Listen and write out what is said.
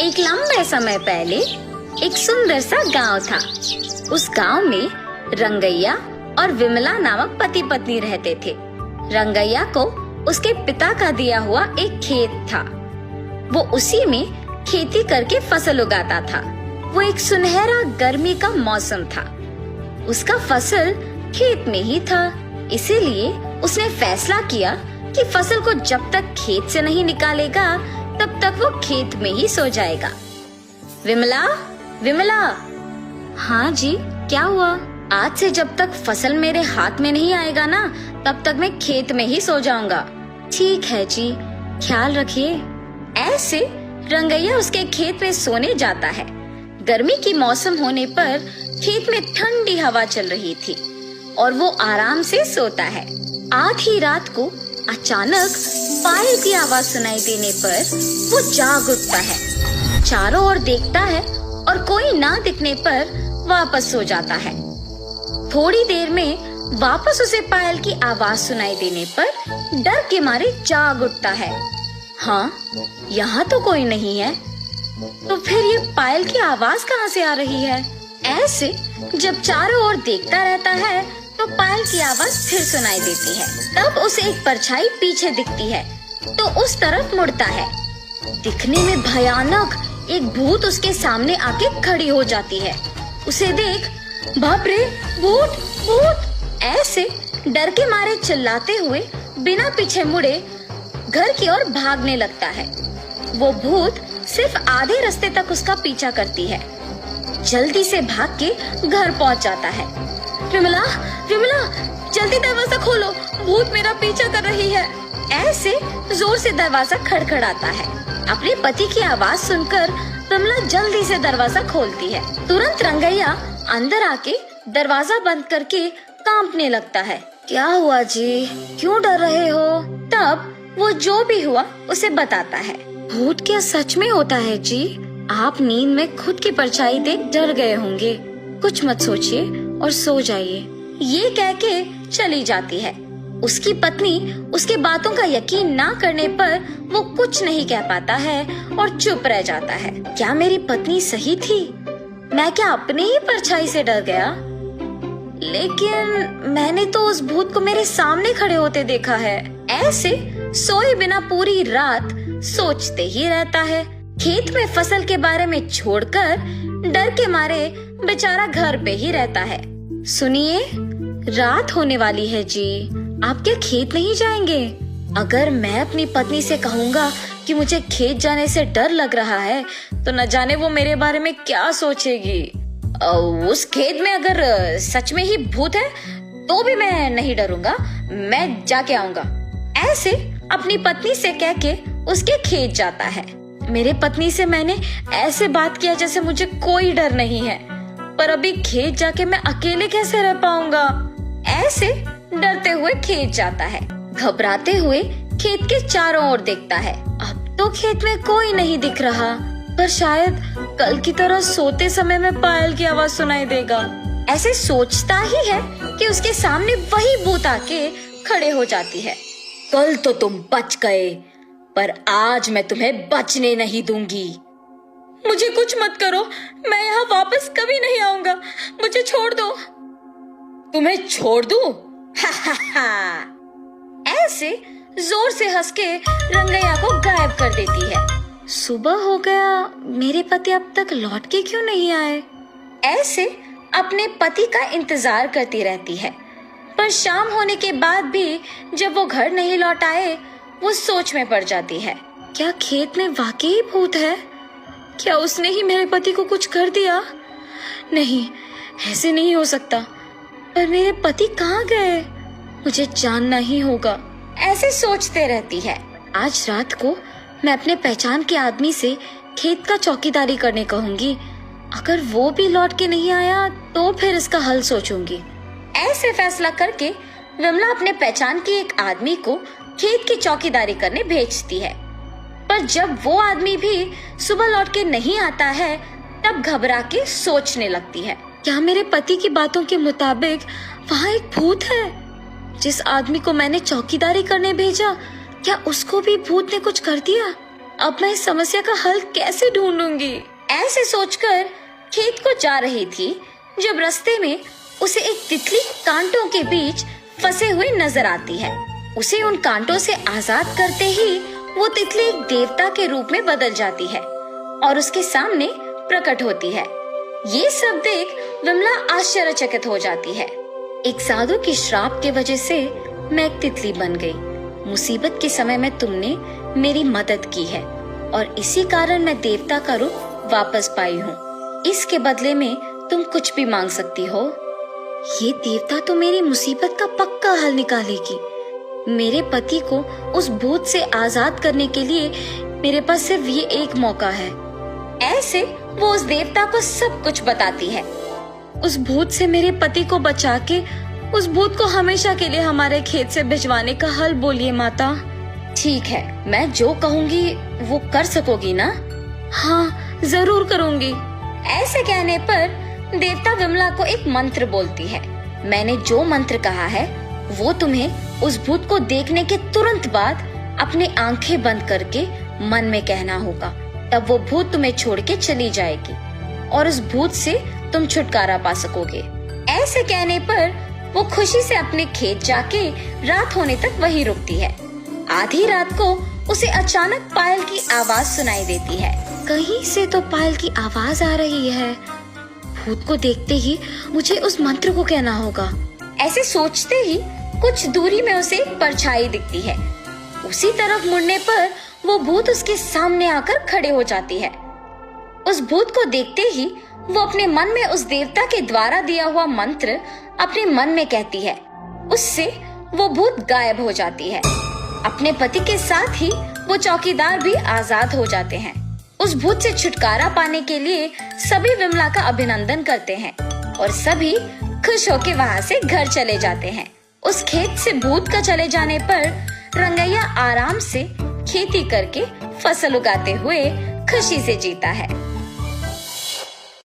एक लंबे समय पहले एक सुंदर सा गांव था। उस गांव में रंगैया और विमला नामक पति पत्नी रहते थे। रंगैया को उसके पिता का दिया हुआ एक खेत था। वो उसी में खेती करके फसल उगाता था। वो एक सुनहरा गर्मी का मौसम था। उसका फसल खेत में ही था, इसीलिए उसने फैसला किया कि फसल को जब तक खेत से नहीं निकालेगा तब तक वो खेत में ही सो जाएगा। विमला, विमला। हाँ जी, क्या हुआ? आज से जब तक फसल मेरे हाथ में नहीं आएगा ना, तब तक मैं खेत में ही सो जाऊंगा। ठीक है जी, ख्याल रखिए। ऐसे रंगैया उसके खेत में सोने जाता है। गर्मी की मौसम होने पर खेत में ठंडी हवा चल रही थी और वो आराम से सोता है। आधी रात को अचानक पायल की आवाज सुनाई देने पर वो जाग उठता है। चारों ओर देखता है और कोई ना दिखने पर वापस सो जाता है। थोड़ी देर में वापस उसे पायल की आवाज सुनाई देने पर डर के मारे जाग उठता है। हाँ, यहाँ तो कोई नहीं है, तो फिर ये पायल की आवाज कहाँ से आ रही है? ऐसे जब चारों ओर देखता रहता है तो पायल की आवाज फिर सुनाई देती है। तब उसे एक परछाई पीछे दिखती है तो उस तरफ मुड़ता है। दिखने में भयानक एक भूत उसके सामने आके खड़ी हो जाती है। उसे देख, बाप रे, भूत भूत! ऐसे डर के मारे चिल्लाते हुए बिना पीछे मुड़े घर की ओर भागने लगता है। वो भूत सिर्फ आधे रास्ते तक उसका पीछा करती है। जल्दी से भाग के घर पहुंच जाता है। विमला, विमला, जल्दी दरवाजा खोलो, भूत मेरा पीछा कर रही है। ऐसे जोर से दरवाजा खड़खड़ाता है। अपने पति की आवाज सुनकर विमला जल्दी से दरवाजा खोलती है। तुरंत रंगैया अंदर आके दरवाजा बंद करके कांपने लगता है। क्या हुआ जी, क्यों डर रहे हो? तब वो जो भी हुआ उसे बताता है। भूत क्या सच में होता है जी? आप नींद में खुद की परछाई देख डर गए होंगे। कुछ मत सोचिए और सो जाइए। ये कह के चली जाती है। उसकी पत्नी उसके बातों का यकीन ना करने पर वो कुछ नहीं कह पाता है और चुप रह जाता है। क्या मेरी पत्नी सही थी? मैं क्या अपने ही परछाई से डर गया? लेकिन मैंने तो उस भूत को मेरे सामने खड़े होते देखा है। ऐसे सोए बिना पूरी रात सोचते ही रहता है। खेत में फसल के बारे में छोड़कर डर के मारे बेचारा घर पे ही रहता है। सुनिए, रात होने वाली है जी, आप क्या खेत नहीं जाएंगे? अगर मैं अपनी पत्नी से कहूँगा कि मुझे खेत जाने से डर लग रहा है तो न जाने वो मेरे बारे में क्या सोचेगी। उस खेत में अगर सच में ही भूत है तो भी मैं नहीं डरूंगा, मैं जाके आऊंगा। ऐसे अपनी पत्नी से कह के उसके खेत जाता है। मेरे पत्नी से मैंने ऐसे बात किया जैसे मुझे कोई डर नहीं है, पर अभी खेत जाके मैं अकेले कैसे रह पाऊंगा? ऐसे डरते हुए खेत जाता है। घबराते हुए खेत के चारों ओर देखता है। अब तो खेत में कोई नहीं दिख रहा, पर शायद कल की तरह सोते समय में पायल की आवाज सुनाई देगा। ऐसे सोचता ही है कि उसके सामने वही भूत आके खड़े हो जाती है। कल तो तुम बच गए, पर आज मैं तुम्हें बचने नहीं दूंगी। मुझे कुछ मत करो, मैं यहाँ वापस कभी नहीं आऊंगा, मुझे छोड़ दो। तुम्हें छोड़ दूं? हा हा हा। ऐसे जोर से हंस के रंगैया को गायब कर देती है। सुबह हो गया, मेरे पति अब तक लौट के क्यों नहीं आए? ऐसे अपने पति का इंतजार करती रहती है, पर शाम होने के बाद भी जब वो घर नहीं लौट आए, वो सोच में पड़ जाती है। क्या खेत में वाकई भूत है? क्या उसने ही मेरे पति को कुछ कर दिया? नहीं, ऐसे नहीं हो सकता। पर मेरे पति कहाँ गए? मुझे जानना ही होगा। ऐसे सोचते रहती है। आज रात को मैं अपने पहचान के आदमी से खेत का चौकीदारी करने कहूंगी। अगर वो भी लौट के नहीं आया तो फिर इसका हल सोचूंगी। ऐसे फैसला करके विमला अपने पहचान के एक आदमी को खेत की चौकीदारी करने भेजती है। पर जब वो आदमी भी सुबह लौट के नहीं आता है, तब घबरा के सोचने लगती है। क्या मेरे पति की बातों के मुताबिक वहाँ एक भूत है? जिस आदमी को मैंने चौकीदारी करने भेजा, क्या उसको भी भूत ने कुछ कर दिया? अब मैं इस समस्या का हल कैसे ढूंढूंगी? ऐसे सोचकर खेत को जा रही थी जब रास्ते में उसे एक तितली कांटों के बीच फंसे हुए नजर आती है। उसे उन कांटों से आजाद करते ही वो तितली एक देवता के रूप में बदल जाती है और उसके सामने प्रकट होती है। ये सब देख विमला आश्चर्यचकित हो जाती है। एक साधु की श्राप के वजह से मैं एक तितली बन गई। मुसीबत के समय में तुमने मेरी मदद की है और इसी कारण मैं देवता का रूप वापस पाई हूँ। इसके बदले में तुम कुछ भी मांग सकती हो। ये देवता तो मेरी मुसीबत का पक्का हल निकालेगी। मेरे पति को उस भूत से आजाद करने के लिए मेरे पास सिर्फ ये एक मौका है। ऐसे वो उस देवता को सब कुछ बताती है। उस भूत से मेरे पति को बचा के उस भूत को हमेशा के लिए हमारे खेत से भिजवाने का हल बोलिए माता। ठीक है, मैं जो कहूँगी वो कर सकोगी ना? हाँ, जरूर करूँगी। ऐसे कहने पर देवता विमला को एक मंत्र बोलती है। मैंने जो मंत्र कहा है वो तुम्हें उस भूत को देखने के तुरंत बाद अपनी आंखें बंद करके मन में कहना होगा। तब वो भूत तुम्हें छोड़ के चली जाएगी और उस भूत से तुम छुटकारा पा सकोगे। ऐसे कहने पर वो खुशी से अपने खेत जाके रात होने तक वहीं रुकती है। आधी रात को उसे अचानक पायल की आवाज सुनाई देती है। कहीं से तो पायल की आवाज आ रही है। भूत को देखते ही मुझे उस मंत्र को कहना होगा। ऐसे सोचते ही कुछ दूरी में उसे एक परछाई दिखती है। उसी तरफ मुड़ने पर वो भूत उसके सामने आकर खड़े हो जाती है। उस भूत को देखते ही वो अपने मन में उस देवता के द्वारा दिया हुआ मंत्र अपने मन में कहती है। उससे वो भूत गायब हो जाती है। अपने पति के साथ ही वो चौकीदार भी आजाद हो जाते हैं। उस भूत से छुटकारा पाने के लिए सभी विमला का अभिनंदन करते हैं और सभी खुश होकर वहाँ से घर चले जाते हैं। उस खेत से भूत का चले जाने पर रंगैया आराम से खेती करके फसल उगाते हुए खुशी से जीता है।